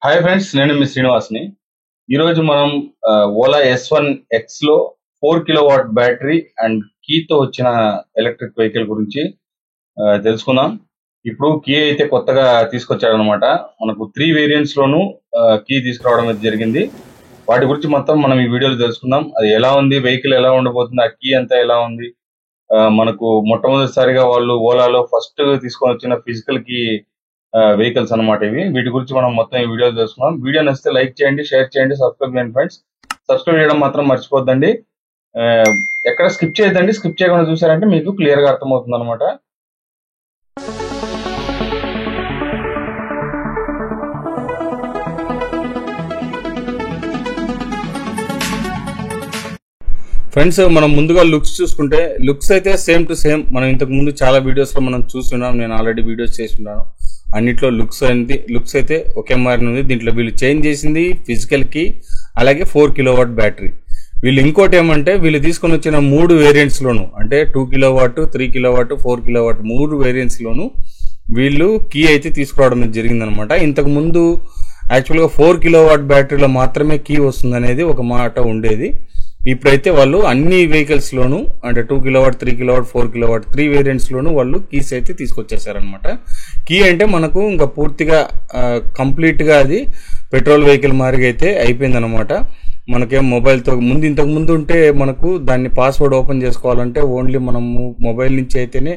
Hi friends, నేను మీ శ్రీనివాస్ని. ఈరోజు మనం ఓలా S1X లో 4 kW బ్యాటరీ అండ్ కీతో వచ్చిన ఎలక్ట్రిక్ వెహికల్ గురించి తెలుసుకుందాం. ఇప్పుడు కీ అయితే కొత్తగా తీసుకొచ్చారనమాట. మనకు 3 వేరియంట్స్ లోనూ కీ తీసుకురావడం అయితే జరిగింది. వాటి గురించి మొత్తం మనం ఈ వీడియోలో తెలుసుకుందాం. అది ఎలా ఉంది, వెహికల్ ఎలా ఉండబోతుంది, ఆ కీ అంతా ఎలా ఉంది, మనకు మొట్టమొదటిసారిగా వాళ్ళు ఓలాలో ఫస్ట్ తీసుకొని వచ్చిన ఫిజికల్ కీ వెహికల్స్ అన్నమాట ఇవి. వీటి గురించి మనం మొత్తం ఈ వీడియో తెలుసుకున్నాం. వీడియో నచ్చితే లైక్ చేయండి, షేర్ చేయండి, సబ్స్క్రైబ్ చేయండి ఫ్రెండ్స్. సబ్స్క్రైబ్ చేయడం మాత్రం మర్చిపోద్దండి. ఎక్కడ స్కిప్ చేయొద్దండి. స్కిప్ చేయకుండా చూసారంటే మీకు క్లియర్ గా అర్థమవుతుంది అనమాట. ఫ్రెండ్స్, మనం ముందుగా లుక్స్ చూసుకుంటే లుక్స్ అయితే సేమ్ టు సేమ్ మనం ఇంతకు ముందు చాలా వీడియోస్ లో మనం చూస్తున్నాం. నేను ఆల్రెడీ వీడియోస్ చేస్తున్నాను. అన్నిట్లో లుక్స్ అయితే ఒకే మారిన ఉంది. దీంట్లో వీళ్ళు చేంజ్ చేసింది ఫిజికల్ కి, అలాగే 4 kW బ్యాటరీ. వీళ్ళు ఇంకోటి ఏమంటే వీళ్ళు తీసుకొని వచ్చిన 3 వేరియంట్స్ లోను, అంటే 2 kW, 3 kW, 4 kW 3 వేరియంట్స్ లోను వీళ్ళు కీ అయితే తీసుకురావడం జరిగింది అనమాట. ఇంతకు ముందు యాక్చువల్గా 4 kW బ్యాటరీలో మాత్రమే కీ వస్తుంది అనేది ఒక మాట ఉండేది. ఇప్పుడైతే వాళ్ళు అన్ని వెహికల్స్ లోను, అంటే 2 kW, 3 kW, 4 kW 3 వేరియంట్స్ లోను వాళ్ళు కీస్ అయితే తీసుకొచ్చేసారనమాట. కీ అంటే మనకు ఇంకా పూర్తిగా కంప్లీట్ గా అది పెట్రోల్ వెహికల్ మారిగా అయితే అయిపోయింది అనమాట. మనకేం మొబైల్తో ఇంతకు ముందు ఉంటే మనకు దాన్ని పాస్వర్డ్ ఓపెన్ చేసుకోవాలంటే ఓన్లీ మనము మొబైల్ నుంచి అయితేనే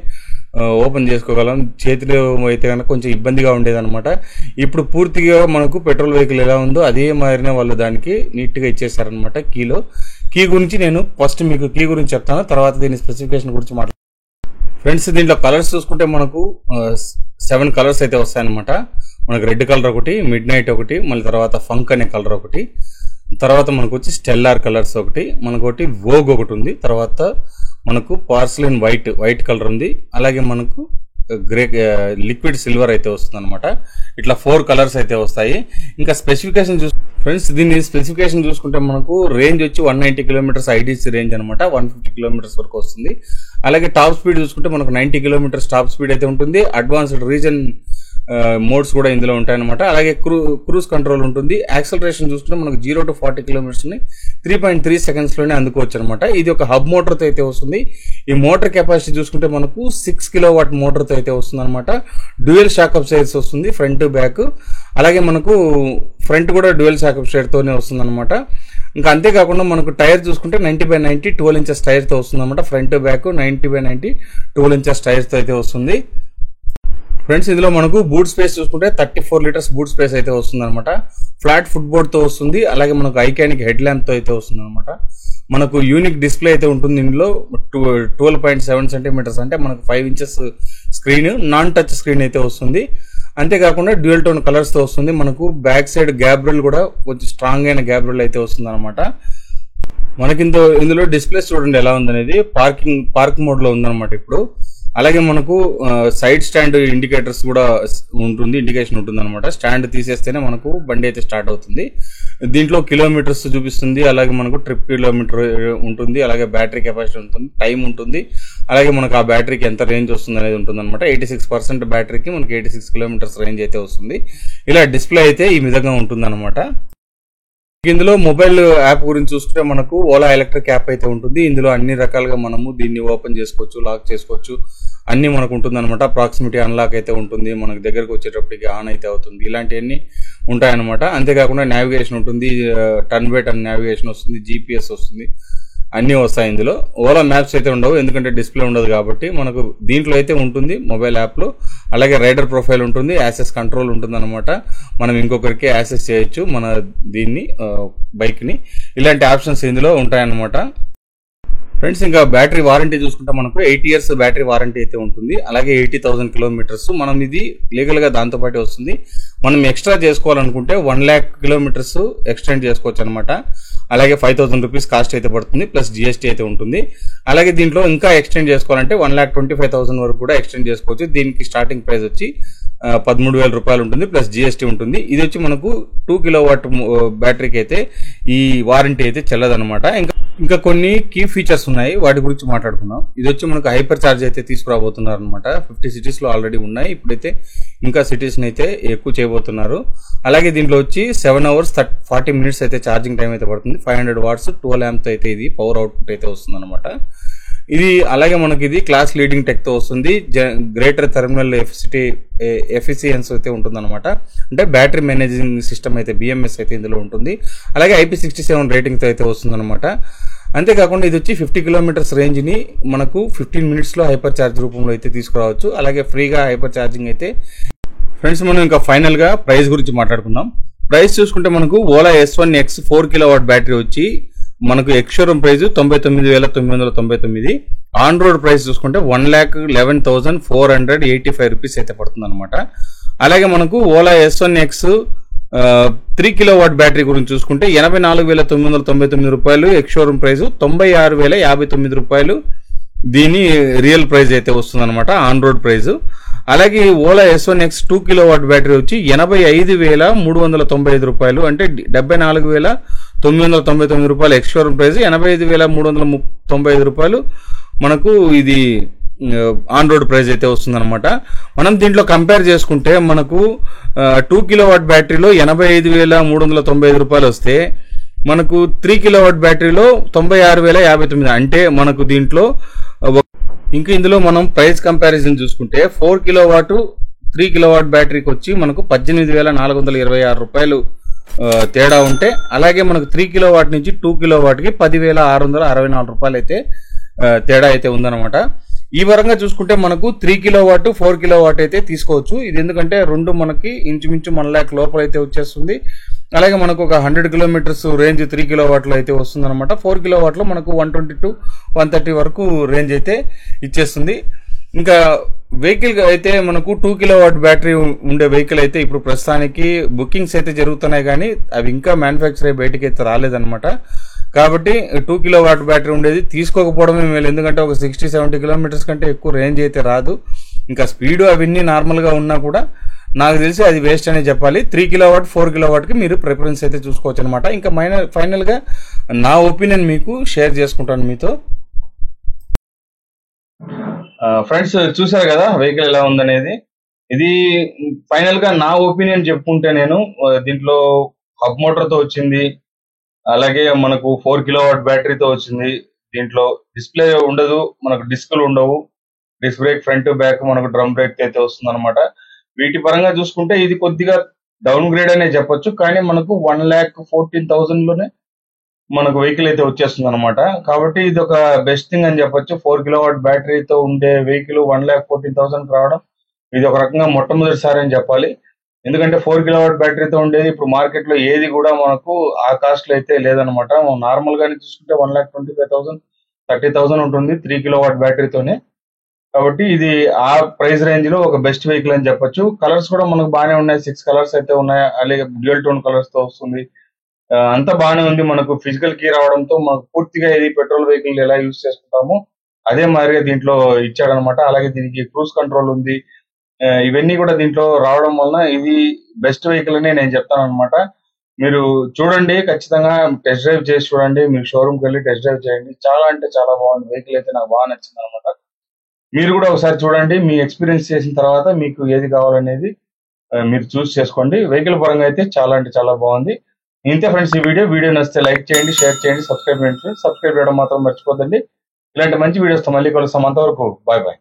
ఓపెన్ చేసుకోగలం. చేతిలో అయితే కనుక కొంచెం ఇబ్బందిగా ఉండేది అనమాట. ఇప్పుడు పూర్తిగా మనకు పెట్రోల్ వెహికల్ ఎలా ఉందో అదే మారిన వాళ్ళు దానికి నీట్గా ఇచ్చేసారనమాట. కీ గురించి నేను ఫస్ట్ మీకు కీ గురించి చెప్తాను, తర్వాత దీని స్పెసిఫికేషన్ గురించి మాట్లాడతాను. ఫ్రెండ్స్, దీంట్లో కలర్స్ చూసుకుంటే మనకు 7 కలర్స్ అయితే వస్తాయన్నమాట. మనకు రెడ్ కలర్ ఒకటి, మిడ్ నైట్ ఒకటి, మళ్ళీ తర్వాత ఫంక్ అనే కలర్ ఒకటి, తర్వాత మనకు వచ్చి స్టెల్లార్ కలర్స్ ఒకటి, మనకు ఒకటి వోగ్ ఒకటి ఉంది, తర్వాత మనకు పార్సిలిన్ వైట్ కలర్ ఉంది, అలాగే మనకు గ్రే లిక్విడ్ సిల్వర్ అయితే వస్తుంది అనమాట. ఇట్లా 4 కలర్స్ అయితే వస్తాయి. ఇంకా స్పెసిఫికేషన్ ఫ్రెండ్స్, దీని స్పెసిఫికేషన్ చూసుకుంటే మనకు రేంజ్ వచ్చి 190 కిలోమీటర్స్ ఐడిసి రేంజ్ అనమాట. 150 కిలోమీటర్స్ వరకు వస్తుంది. అలాగే టాప్ స్పీడ్ చూసుకుంటే మనకు 90 కిలోమీటర్స్ టాప్ స్పీడ్ అయితే ఉంటుంది. అడ్వాన్స్డ్ రీజన్ మోడ్స్ కూడా ఇందులో ఉంటాయన్నమాట. అలాగే క్రూజ్ కంట్రోల్ ఉంటుంది. యాక్సలరేషన్ చూసుకుంటే మనకు 0 to 40 కిలోమీటర్స్ ని 3.3 సెకండ్స్ లోనే అందుకోవచ్చు అనమాట. ఇది ఒక హబ్ మోటార్ తో అయితే వస్తుంది. ఈ మోటార్ కెపాసిటీ చూసుకుంటే మనకు 6 kW మోటార్ తో అయితే వస్తుంది అనమాట. డ్యూయల్ షాక్ అబ్జర్వర్స్ వస్తుంది, ఫ్రంట్ బ్యాక్. అలాగే మనకు ఫ్రంట్ కూడా డ్యూయల్ షాక్ అబ్జర్వర్ తోనే వస్తుంది అనమాట. ఇంకా అంతేకాకుండా మనకు టైర్ చూసుకుంటే 90/90 12 ఇంచెస్ టైర్ తో వస్తుంది అనమాట. ఫ్రంట్ బ్యాక్ 90/90 12 ఇంచెస్ టైర్ తో అయితే వస్తుంది. ఫ్రెండ్స్, ఇందులో మనకు బూట్ స్పేస్ చూసుకుంటే 34 లీటర్స్ బూట్ స్పేస్ అయితే వస్తుంది అనమాట. ఫ్లాట్ ఫుట్ బోర్డ్ తో వస్తుంది. అలాగే మనకు ఐకానిక్ హెడ్ ల్యాంప్ తో అయితే వస్తుంది అనమాట. మనకు యూనిక్ డిస్ప్లే అయితే ఉంటుంది. ఇందులో 12.7 సెంటీమీటర్స్ అంటే మనకు 5 inches screen, non touch screen అయితే వస్తుంది. అంతేకాకుండా డ్యూయల్ టోన్ కలర్స్ తో వస్తుంది. మనకు బ్యాక్ సైడ్ గ్యాబ్రల్ కూడా కొంచెం స్ట్రాంగ్ అయిన గ్యాబ్రల్ అయితే వస్తుంది అనమాట. మనకి ఇందులో డిస్ప్లే చూడండి ఎలా ఉందనేది. పార్క్ మోడ్ లో ఉందన్నమాట ఇప్పుడు. అలాగే మనకు సైడ్ స్టాండ్ ఇండికేటర్స్ కూడా ఉంటుంది, ఇండికేషన్ ఉంటుంది అనమాట. స్టాండ్ తీసేస్తేనే మనకు బండి అయితే స్టార్ట్ అవుతుంది. దీంట్లో కిలోమీటర్స్ చూపిస్తుంది, అలాగే మనకు ట్రిప్ కిలోమీటర్ ఉంటుంది, అలాగే బ్యాటరీ కెపాసిటీ ఉంటుంది, టైం ఉంటుంది, అలాగే మనకు ఆ బ్యాటరీకి ఎంత రేంజ్ వస్తుంది అనేది ఉంటుంది అనమాట. 86% బ్యాటరీకి మనకి 86 కిలోమీటర్స్ రేంజ్ అయితే వస్తుంది. ఇలా డిస్ప్లే అయితే ఈ విధంగా ఉంటుంది అనమాట. ఇందులో మొబైల్ యాప్ గురించి చూసుకుంటే మనకు ఓలా ఎలక్ట్రిక్ యాప్ అయితే ఉంటుంది. ఇందులో అన్ని రకాలుగా మనము దీన్ని ఓపెన్ చేసుకోవచ్చు, లాక్ చేసుకోవచ్చు, అన్ని మనకు ఉంటుంది అనమాట. ప్రాక్సిమిటీ అన్లాక్ అయితే ఉంటుంది, మనకు దగ్గరకు వచ్చేటప్పటికి ఆన్ అయితే అవుతుంది, ఇలాంటివన్నీ ఉంటాయన్నమాట. అంతేకాకుండా నావిగేషన్ ఉంటుంది, టర్న్ బై టర్న్ నావిగేషన్ వస్తుంది, GPS వస్తుంది, అన్నీ వస్తాయి. ఇందులో ఓలా మ్యాప్స్ అయితే ఉండవు, ఎందుకంటే డిస్ప్లే ఉండదు కాబట్టి. మనకు దీంట్లో అయితే ఉంటుంది మొబైల్ యాప్లో. అలాగే రైడర్ ప్రొఫైల్ ఉంటుంది, యాక్సెస్ కంట్రోల్ ఉంటుంది అనమాట. మనం ఇంకొకరికి యాక్సెస్ చేయొచ్చు మన దీన్ని, బైక్ని. ఇలాంటి ఆప్షన్స్ ఇందులో ఉంటాయన్నమాట. ఫ్రెండ్స్, ఇంకా బ్యాటరీ వారంటీ చూసుకుంటే మనకు 8 years బ్యాటరీ వారంటీ అయితే ఉంటుంది. అలాగే 80,000 కిలోమీటర్స్ మనం ఇది లీగల్ గా దాంతో పాటు వస్తుంది. మనం ఎక్స్ట్రా చేసుకోవాలనుకుంటే 1 lakh కిలోమీటర్స్ ఎక్స్టెండ్ చేసుకోవచ్చు అనమాట. అలాగే 5,000 రూపీస్ కాస్ట్ అయితే పడుతుంది, ప్లస్ GST అయితే ఉంటుంది. అలాగే దీంట్లో ఇంకా ఎక్స్టెండ్ చేసుకోవాలంటే 1,25,000 వరకు కూడా ఎక్స్టెండ్ చేసుకోవచ్చు. దీనికి స్టార్టింగ్ ప్రైస్ వచ్చి 13,000 రూపాయలు ఉంటుంది, ప్లస్ GST ఉంటుంది. ఇది వచ్చి మనకు 2 kW బ్యాటరీకి అయితే ఈ వారంటీ అయితే చెల్లదనమాట. ఇంకా ఇంకా కొన్ని కీ ఫీచర్స్ ఉన్నాయి, వాటి గురించి మాట్లాడుకుందాం. ఇది వచ్చి మనకు హైపర్ ఛార్జ్ అయితే తీసుకురాబోతున్నారు అనమాట. 50 సిటీస్లో ఆల్రెడీ ఉన్నాయి, ఇప్పుడైతే ఇంకా సిటీస్ని అయితే ఎక్కువ చేయబోతున్నారు. అలాగే దీంట్లో వచ్చి 7 hours 40 minutes అయితే ఛార్జింగ్ టైం అయితే పడుతుంది. 500 watts 12 amps అయితే ఇది పవర్ అవుట్పుట్ అయితే వస్తుంది అనమాట. ఇది అలాగే మనకి ఇది క్లాస్ లీడింగ్ టెక్తో వస్తుంది. గ్రేటర్ థర్మల్ ఎఫిషియన్స్ అయితే ఉంటుందన్నమాట. అంటే బ్యాటరీ మేనేజింగ్ సిస్టమ్ అయితే BMS అయితే ఇందులో ఉంటుంది. అలాగే IP67 రేటింగ్తో అయితే వస్తుందన్నమాట. అంతేకాకుండా ఇది వచ్చి 50 kilometers రేంజ్ని మనకు 15 minutesలో హైపర్ ఛార్జ్ రూపంలో అయితే తీసుకురావచ్చు. అలాగే ఫ్రీగా హైపర్ ఛార్జింగ్ అయితే. ఫ్రెండ్స్, మనం ఇంకా ఫైనల్గా ప్రైస్ గురించి మాట్లాడుకుందాం. ప్రైస్ చూసుకుంటే మనకు ఓలా S1X 4 kilowatt బ్యాటరీ వచ్చి మనకు X-showroom price 99,999. On road price చూసుకుంటే 1,11,485 రూపీస్ అయితే పడుతుంది అనమాట. అలాగే మనకు ఓలా S1X 3 kilowatt బ్యాటరీ గురించి చూసుకుంటే 84,999 రూపాయలు ఎక్స్-షోరూమ్ ప్రైస్, 96,059 రూపాయలు దీని రియల్ ప్రైస్ అయితే వస్తుంది అనమాట, ఆన్ రోడ్ ప్రైస్. అలాగే ఓలా S1X 2 kilowatt బ్యాటరీ వచ్చి 85,395 రూపాయలు, అంటే 74,999 రూపాయలు ఎక్స్-షోరూమ్ ప్రైస్, 85,395 రూపాయలు మనకు ఇది ఆన్ రోడ్ ప్రైస్ అయితే వస్తుందన్నమాట. మనం దీంట్లో కంపేర్ చేసుకుంటే మనకు 2 kilowatt బ్యాటరీలో 85,395 రూపాయలు వస్తే మనకు 3 kilowatt బ్యాటరీలో 96,059. అంటే మనకు దీంట్లో ఇంకా ఇందులో మనం ప్రైస్ కంపారిజన్ చూసుకుంటే 4 kilowatt 3 kilowatt బ్యాటరీకి వచ్చి మనకు 18,426 రూపాయలు తేడా ఉంటే, అలాగే మనకు 3 kilowatt నుంచి 2 kilowattకి 10,664 రూపాయలు అయితే తేడా అయితే ఉందన్నమాట. ఈ పరంగా చూసుకుంటే మనకు 3 kilowatt 4 kilowatt అయితే తీసుకోవచ్చు. ఇది ఎందుకంటే రెండు మనకి ఇంచుమించు 1 lakh లోపల అయితే వచ్చేస్తుంది. అలాగే మనకు ఒక 100 kilometers రేంజ్ 3 kilowattలో అయితే వస్తుంది అనమాట. 4 kilowattలో మనకు 120 to 130 వరకు రేంజ్ అయితే ఇచ్చేస్తుంది. ఇంకా వెహికల్ అయితే మనకు 2 kilowatt బ్యాటరీ ఉండే వెహికల్ అయితే ఇప్పుడు ప్రస్తుతానికి బుకింగ్స్ అయితే జరుగుతున్నాయి, కానీ అవి ఇంకా మ్యానుఫ్యాక్చర్ అయ్యి బయటకి అయితే రాలేదన్నమాట. కాబట్టి 2 kilowatt బ్యాటరీ ఉండేది తీసుకోకపోవడమే మేలు, ఎందుకంటే ఒక 60-70 kilometers కంటే ఎక్కువ రేంజ్ అయితే రాదు. ఇంకా స్పీడ్ అవన్నీ నార్మల్గా ఉన్నా కూడా నాకు తెలిసి అది వేస్ట్ అనే చెప్పాలి. 3 kilowatt 4 kilowattకి మీరు ప్రిఫరెన్స్ అయితే చూసుకోవచ్చు అనమాట. ఇంకా ఫైనల్గా నా ఒపీనియన్ మీకు షేర్ చేసుకుంటాను మీతో. ఫ్రెండ్స్, చూసారు కదా వెహికల్ ఎలా ఉందనేది. ఇది ఫైనల్ గా నా ఒపీనియన్ చెప్పుకుంటే, నేను దీంట్లో హబ్ మోటార్ తో వచ్చింది, అలాగే మనకు 4 kilowatt బ్యాటరీతో వచ్చింది. దీంట్లో డిస్ప్లే ఉండదు, మనకు డిస్కులు ఉండవు, డిస్క్ బ్రేక్ ఫ్రంట్ బ్యాక్ మనకు డ్రమ్ బ్రేక్ అయితే వస్తుంది అనమాట. వీటి పరంగా చూసుకుంటే ఇది కొద్దిగా డౌన్ గ్రేడ్ అనే చెప్పొచ్చు, కానీ మనకు 1,14,000 లోనే మనకు వెహికల్ అయితే వచ్చేస్తుంది అనమాట. కాబట్టి ఇది ఒక బెస్ట్ థింగ్ అని చెప్పొచ్చు. 4 kilowatt బ్యాటరీతో ఉండే వెహికల్ 1,14,000 రావడం ఇది ఒక రకంగా మొట్టమొదటిసారి అని చెప్పాలి. ఎందుకంటే 4 kilowatt బ్యాటరీతో ఉండేది ఇప్పుడు మార్కెట్ లో ఏది కూడా మనకు ఆ కాస్ట్ లో అయితే లేదనమాట. నార్మల్ గానే చూసుకుంటే 1,25,000 30,000 ఉంటుంది 3 kilowatt బ్యాటరీతోనే. కాబట్టి ఇది ఆ ప్రైస్ రేంజ్ లో ఒక బెస్ట్ వెహికల్ అని చెప్పొచ్చు. కలర్స్ కూడా మనకు బాగానే ఉన్నాయి, 6 కలర్స్ అయితే ఉన్నాయి. అలాగే డ్యూయల్ టోన్ కలర్స్ తో వస్తుంది. అంతా బాగానే ఉంది. మనకు ఫిజికల్ కీ రావడంతో మనకు పూర్తిగా ఇది పెట్రోల్ వెహికల్ ఎలా యూజ్ చేసుకుంటామో అదే మాదిరిగా దీంట్లో ఇచ్చాడనమాట. అలాగే దీనికి క్రూజ్ కంట్రోల్ ఉంది. ఇవన్నీ కూడా దీంట్లో రావడం వలన ఇది బెస్ట్ వెహికల్ అని నేను చెప్తాను అనమాట. మీరు చూడండి, ఖచ్చితంగా టెస్ట్ డ్రైవ్ చేసి చూడండి. మీరు షోరూమ్కి వెళ్ళి టెస్ట్ డ్రైవ్ చేయండి. చాలా అంటే చాలా బాగుంది వెహికల్ అయితే, నాకు బాగా నచ్చింది అనమాట. మీరు కూడా ఒకసారి చూడండి, మీ ఎక్స్పీరియన్స్ చేసిన తర్వాత మీకు ఏది కావాలనేది మీరు చూస్ చేసుకోండి. వెహికల్ పరంగా అయితే చాలా అంటే చాలా బాగుంది. ఇంతే ఫ్రెండ్స్, ఈ వీడియో నచ్చితే లైక్ చేయండి, షేర్ చేయండి, సబ్స్క్రైబ్ చేయడం మాత్రం మర్చిపోతండి. ఇలాంటి మంచి వీడియోస్తో మళ్ళీ కలుస్తాం. అంతవరకు బాయ్ బాయ్.